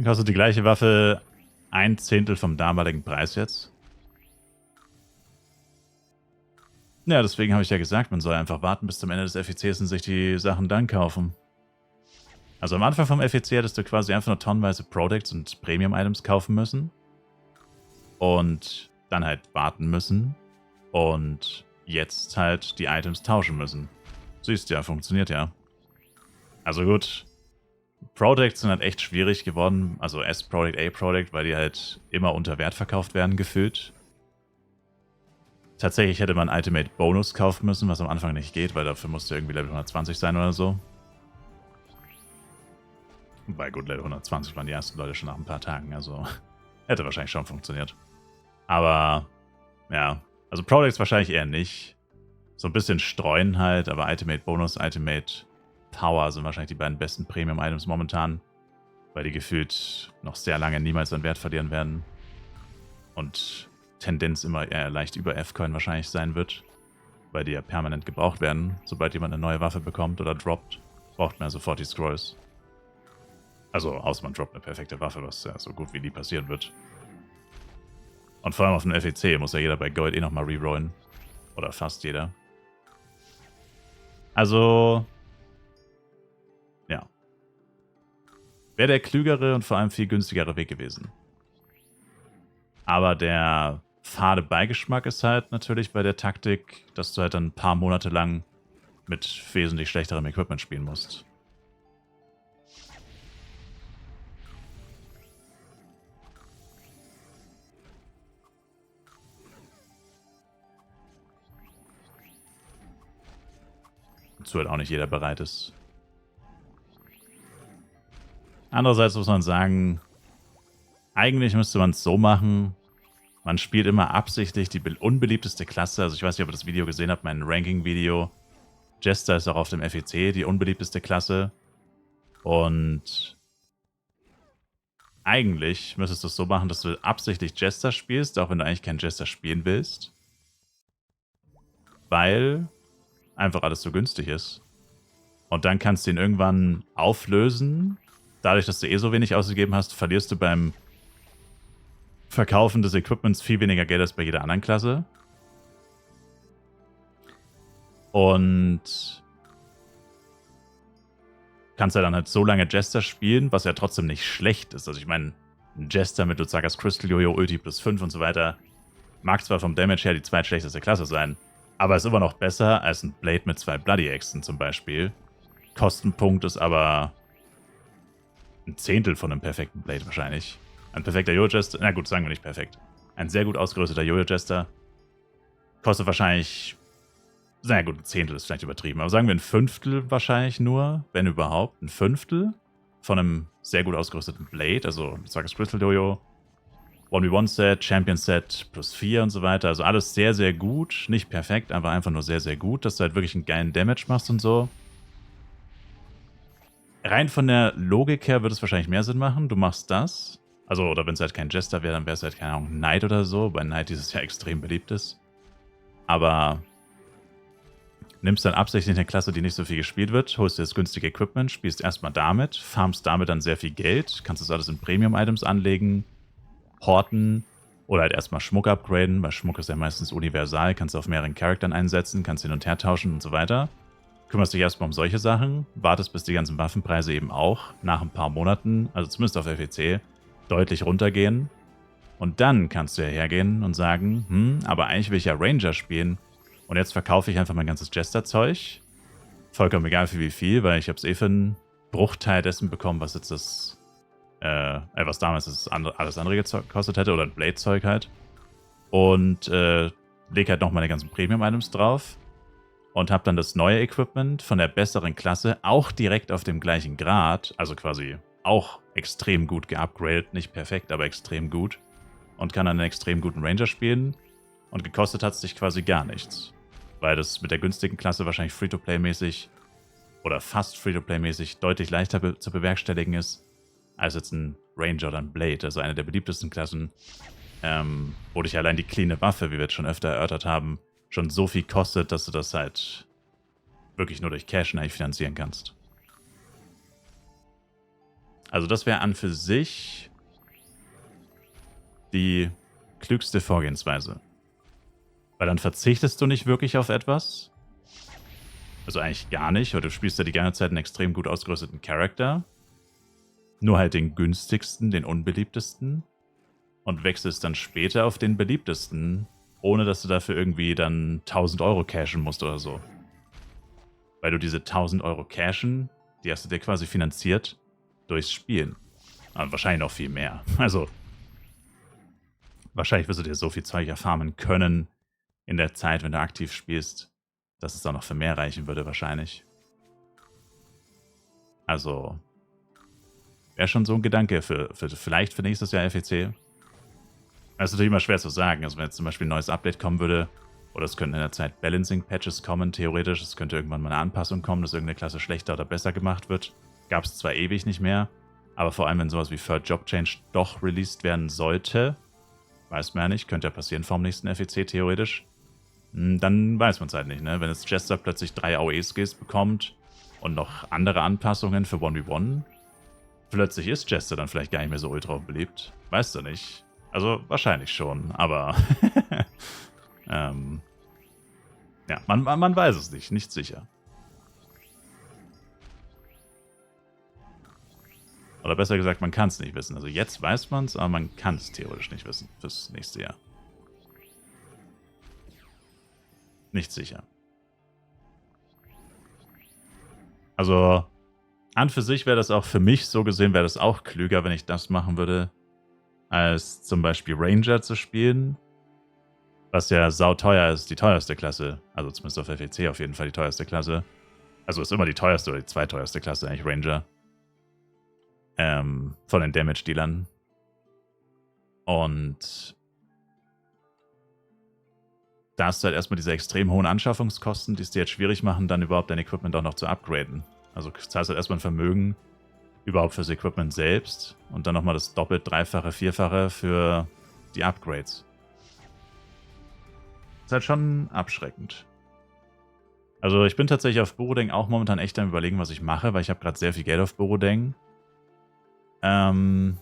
Kostet die gleiche Waffe 1/10 vom damaligen Preis jetzt. Ja, deswegen habe ich ja gesagt, man soll einfach warten bis zum Ende des FECs und sich die Sachen dann kaufen. Also am Anfang vom FEC hättest du quasi einfach nur tonnenweise Products und Premium-Items kaufen müssen. Und dann halt warten müssen. Und jetzt halt die Items tauschen müssen. Siehst ja, funktioniert ja. Also gut, Products sind halt echt schwierig geworden. Also S-Product, A-Product, weil die halt immer unter Wert verkauft werden, gefühlt. Tatsächlich hätte man Ultimate Bonus kaufen müssen, was am Anfang nicht geht, weil dafür musste irgendwie Level 120 sein oder so. Wobei gut, Level 120 waren die ersten Leute schon nach ein paar Tagen, also hätte wahrscheinlich schon funktioniert. Aber, ja, also Products wahrscheinlich eher nicht. So ein bisschen streuen halt, aber Ultimate Bonus, Ultimate Power sind wahrscheinlich die beiden besten Premium-Items momentan, weil die gefühlt noch sehr lange niemals an Wert verlieren werden. Und Tendenz immer eher leicht über F-Coin wahrscheinlich sein wird, weil die ja permanent gebraucht werden. Sobald jemand eine neue Waffe bekommt oder droppt, braucht man ja sofort die Scrolls. Also, außer man droppt eine perfekte Waffe, was ja so gut wie nie passieren wird. Und vor allem auf dem FEC muss ja jeder bei Gold eh nochmal rerollen. Oder fast jeder. Also, ja. Wäre der klügere und vor allem viel günstigere Weg gewesen. Aber der fade Beigeschmack ist halt natürlich bei der Taktik, dass du halt dann ein paar Monate lang mit wesentlich schlechterem Equipment spielen musst. Wozu halt auch nicht jeder bereit ist. Andererseits muss man sagen, eigentlich müsste man es so machen, man spielt immer absichtlich die unbeliebteste Klasse. Also ich weiß nicht, ob ihr das Video gesehen habt, mein Ranking-Video. Jester ist auch auf dem FEC die unbeliebteste Klasse. Und eigentlich müsstest du es so machen, dass du absichtlich Jester spielst, auch wenn du eigentlich keinen Jester spielen willst. Weil einfach alles so günstig ist. Und dann kannst du ihn irgendwann auflösen. Dadurch, dass du eh so wenig ausgegeben hast, verlierst du beim Verkaufen des Equipments viel weniger Geld als bei jeder anderen Klasse. Und kannst ja dann halt so lange Jester spielen, was ja trotzdem nicht schlecht ist. Also ich meine, ein Jester mit Luzagas Crystal Jojo, Ulti plus 5 und so weiter mag zwar vom Damage her die zweitschlechteste Klasse sein, aber ist immer noch besser als ein Blade mit 2 Bloody Äxten zum Beispiel. Kostenpunkt ist aber ein Zehntel von einem perfekten Blade wahrscheinlich. Ein perfekter Jojo-Jester, na gut, sagen wir nicht perfekt. Ein sehr gut ausgerüsteter Jojo-Jester kostet wahrscheinlich, na gut, ein Zehntel ist vielleicht übertrieben, aber sagen wir ein Fünftel wahrscheinlich nur, wenn überhaupt, ein Fünftel von einem sehr gut ausgerüsteten Blade, also Luzagas Crystal Jojo, 1v1-Set, Champion-Set plus 4 und so weiter. Also alles sehr, sehr gut. Nicht perfekt, aber einfach nur sehr, sehr gut, dass du halt wirklich einen geilen Damage machst und so. Rein von der Logik her würde es wahrscheinlich mehr Sinn machen. Du machst das. Also, oder wenn es halt kein Jester wäre, dann wäre es halt, keine Ahnung, Knight oder so, weil Knight dieses Jahr extrem beliebt ist. Aber nimmst dann absichtlich eine Klasse, die nicht so viel gespielt wird, holst dir das günstige Equipment, spielst erstmal damit, farmst damit dann sehr viel Geld, kannst das alles in Premium-Items anlegen, horten oder halt erstmal Schmuck upgraden, weil Schmuck ist ja meistens universal, kannst du auf mehreren Charakteren einsetzen, kannst hin und her tauschen und so weiter. Kümmerst dich erstmal um solche Sachen, wartest bis die ganzen Waffenpreise eben auch nach ein paar Monaten, also zumindest auf FEC, deutlich runtergehen. Und dann kannst du ja hergehen und sagen, aber eigentlich will ich ja Ranger spielen und jetzt verkaufe ich einfach mein ganzes Jester-Zeug. Vollkommen egal für wie viel, weil ich habe es eh für einen Bruchteil dessen bekommen, was jetzt das was damals das alles andere gekostet hätte, oder ein Blade-Zeug halt. Und leg halt noch meine ganzen Premium-Items drauf und hab dann das neue Equipment von der besseren Klasse auch direkt auf dem gleichen Grad, also quasi auch extrem gut geupgradet, nicht perfekt, aber extrem gut, und kann dann einen extrem guten Ranger spielen, und gekostet hat es sich quasi gar nichts, weil das mit der günstigen Klasse wahrscheinlich Free-to-Play-mäßig oder fast Free-to-Play-mäßig deutlich leichter zu bewerkstelligen ist, als jetzt ein Ranger oder ein Blade, also eine der beliebtesten Klassen, wo dich allein die cleane Waffe, wie wir jetzt schon öfter erörtert haben, schon so viel kostet, dass du das halt wirklich nur durch Cash eigentlich finanzieren kannst. Also das wäre an für sich die klügste Vorgehensweise. Weil dann verzichtest du nicht wirklich auf etwas. Also eigentlich gar nicht, weil du spielst ja die ganze Zeit einen extrem gut ausgerüsteten Charakter. Nur halt den günstigsten, den unbeliebtesten. Und wechselst dann später auf den beliebtesten, ohne dass du dafür irgendwie dann 1000 Euro cashen musst oder so. Weil du diese 1000 Euro cashen, die hast du dir quasi finanziert durchs Spielen. Aber wahrscheinlich noch viel mehr. Also, wahrscheinlich wirst du dir so viel Zeug erfarmen können in der Zeit, wenn du aktiv spielst, dass es auch noch für mehr reichen würde wahrscheinlich. Also, wäre schon so ein Gedanke für vielleicht für nächstes Jahr FEC. Das ist natürlich immer schwer zu sagen. Also wenn jetzt zum Beispiel ein neues Update kommen würde, oder es könnten in der Zeit Balancing-Patches kommen, theoretisch. Es könnte irgendwann mal eine Anpassung kommen, dass irgendeine Klasse schlechter oder besser gemacht wird. Gab es zwar ewig nicht mehr, aber vor allem, wenn sowas wie Third Job Change doch released werden sollte, weiß man ja nicht, könnte ja passieren vom nächsten FEC theoretisch, dann weiß man es halt nicht, ne? Wenn jetzt Jester plötzlich 3 AOE-Skills bekommt und noch andere Anpassungen für 1v1, plötzlich ist Jester dann vielleicht gar nicht mehr so ultra beliebt. Weißt du nicht. Also wahrscheinlich schon, aber ja, man weiß es nicht sicher. Oder besser gesagt, man kann es nicht wissen. Also jetzt weiß man es, aber man kann es theoretisch nicht wissen fürs nächste Jahr. Nicht sicher. Also an für sich wäre das auch für mich so gesehen, wäre das auch klüger, wenn ich das machen würde, als zum Beispiel Ranger zu spielen. Was ja sauteuer ist, die teuerste Klasse. Also zumindest auf FEC auf jeden Fall die teuerste Klasse. Also ist immer die teuerste oder die zweiteuerste Klasse eigentlich Ranger. Von den Damage-Dealern. Und da hast du halt erstmal diese extrem hohen Anschaffungskosten, die es dir jetzt schwierig machen, dann überhaupt dein Equipment auch noch zu upgraden. Also du zahlst halt erstmal ein Vermögen überhaupt fürs Equipment selbst und dann nochmal das doppelt, dreifache, vierfache für die Upgrades. Ist halt schon abschreckend. Also ich bin tatsächlich auf Borodeng auch momentan echt am Überlegen, was ich mache, weil ich habe gerade sehr viel Geld auf Borodeng. Und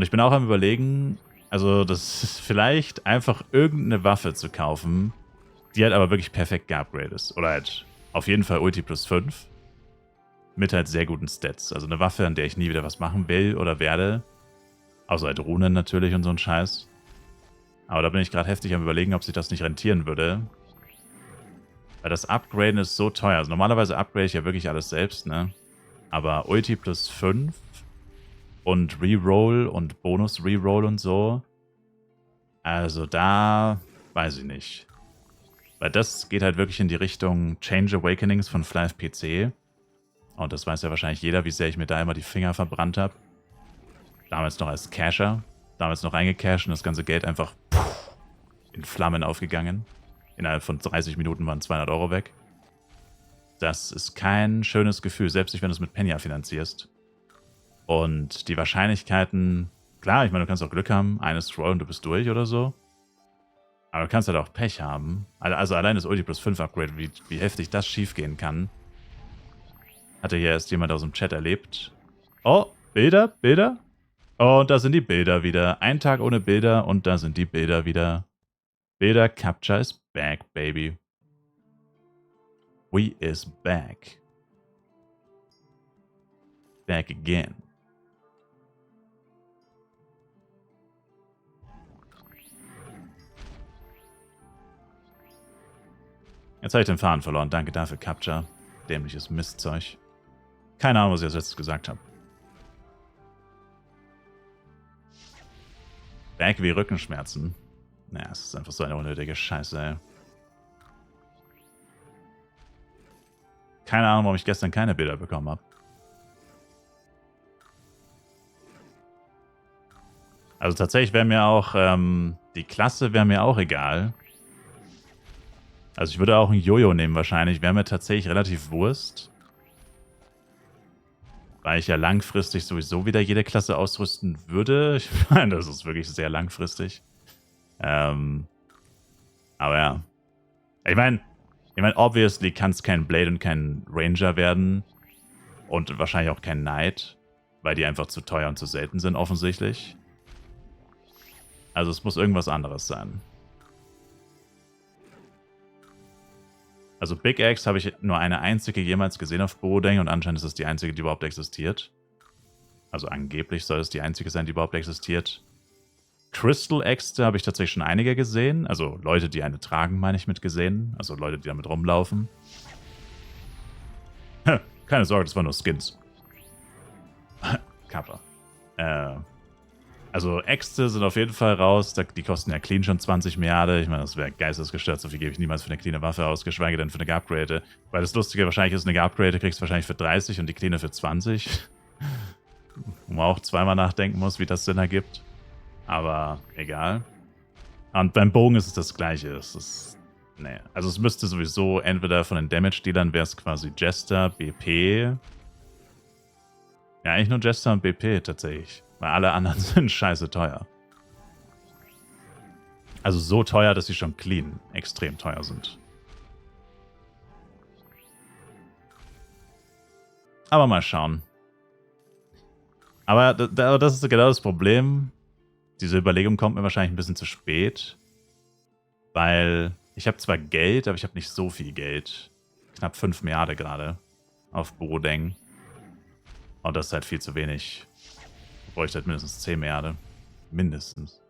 ich bin auch am Überlegen, also das ist vielleicht einfach irgendeine Waffe zu kaufen, die halt aber wirklich perfekt geupgradet ist. Oder halt auf jeden Fall Ulti plus 5. Mit halt sehr guten Stats. Also eine Waffe, an der ich nie wieder was machen will oder werde. Außer halt Runen natürlich und so ein Scheiß. Aber da bin ich gerade heftig am Überlegen, ob sich das nicht rentieren würde. Weil das Upgraden ist so teuer. Also normalerweise upgrade ich ja wirklich alles selbst, ne? Aber Ulti plus 5 und Reroll und Bonus-Reroll und so. Also da weiß ich nicht. Weil das geht halt wirklich in die Richtung Change Awakenings von Flyf PC. Und das weiß ja wahrscheinlich jeder, wie sehr ich mir da immer die Finger verbrannt habe. Damals noch als Casher. Damals noch reingecasht und das ganze Geld einfach in Flammen aufgegangen. Innerhalb von 30 Minuten waren 200 Euro weg. Das ist kein schönes Gefühl, selbst nicht, wenn du es mit Penya finanzierst. Und die Wahrscheinlichkeiten, klar, ich meine, du kannst auch Glück haben, eine Scroll und du bist durch oder so. Aber du kannst halt auch Pech haben. Also allein das Ulti plus 5 Upgrade, wie heftig das schiefgehen kann. Hatte hier erst jemand aus dem Chat erlebt. Oh, Bilder? Und da sind die Bilder wieder. Ein Tag ohne Bilder und da sind die Bilder wieder. Bilder Capture is back, baby. We is back. Back again. Jetzt habe ich den Faden verloren. Danke dafür, Capture. Dämliches Mistzeug. Keine Ahnung, was ich als letztes gesagt habe. Back wie Rückenschmerzen. Naja, es ist einfach so eine unnötige Scheiße, ey. Keine Ahnung, warum ich gestern keine Bilder bekommen habe. Also tatsächlich wäre mir auch, die Klasse wäre mir auch egal. Also ich würde auch ein Jojo nehmen wahrscheinlich. Wäre mir tatsächlich relativ Wurst. Weil ich ja langfristig sowieso wieder jede Klasse ausrüsten würde. Ich meine, das ist wirklich sehr langfristig. Aber ja. Ich meine, obviously kann es kein Blade und kein Ranger werden. Und wahrscheinlich auch kein Knight, weil die einfach zu teuer und zu selten sind, offensichtlich. Also es muss irgendwas anderes sein. Also Big Axe habe ich nur eine einzige jemals gesehen auf Borodeng und anscheinend ist es die einzige, die überhaupt existiert. Also angeblich soll es die einzige sein, die überhaupt existiert. Crystal Äxte habe ich tatsächlich schon einige gesehen. Also Leute, die eine tragen, meine ich, mit gesehen. Also Leute, die damit rumlaufen. Keine Sorge, das waren nur Skins. Kappa. Also Äxte sind auf jeden Fall raus. Die kosten ja clean schon 20 Milliarden. Ich meine, das wäre geistesgestört. So viel gebe ich niemals für eine cleane Waffe aus, geschweige denn für eine geupgrade. Weil das Lustige wahrscheinlich ist, eine geupgrade kriegst du wahrscheinlich für 30 und die cleane für 20. Wo man auch zweimal nachdenken muss, wie das Sinn ergibt. Aber egal. Und beim Bogen ist es das Gleiche. Es ist, nee. Also es müsste sowieso entweder von den Damage-Dealern wäre es quasi Jester, BP. Ja, eigentlich nur Jester und BP tatsächlich. Weil alle anderen sind scheiße teuer. Also so teuer, dass sie schon clean extrem teuer sind. Aber mal schauen. Aber das ist genau das Problem. Diese Überlegung kommt mir wahrscheinlich ein bisschen zu spät. Weil ich habe zwar Geld, aber ich habe nicht so viel Geld. Knapp 5 Milliarden gerade auf Borodeng. Und das ist halt viel zu wenig. Ich bräuchte halt mindestens 10 Milliarden. Mindestens.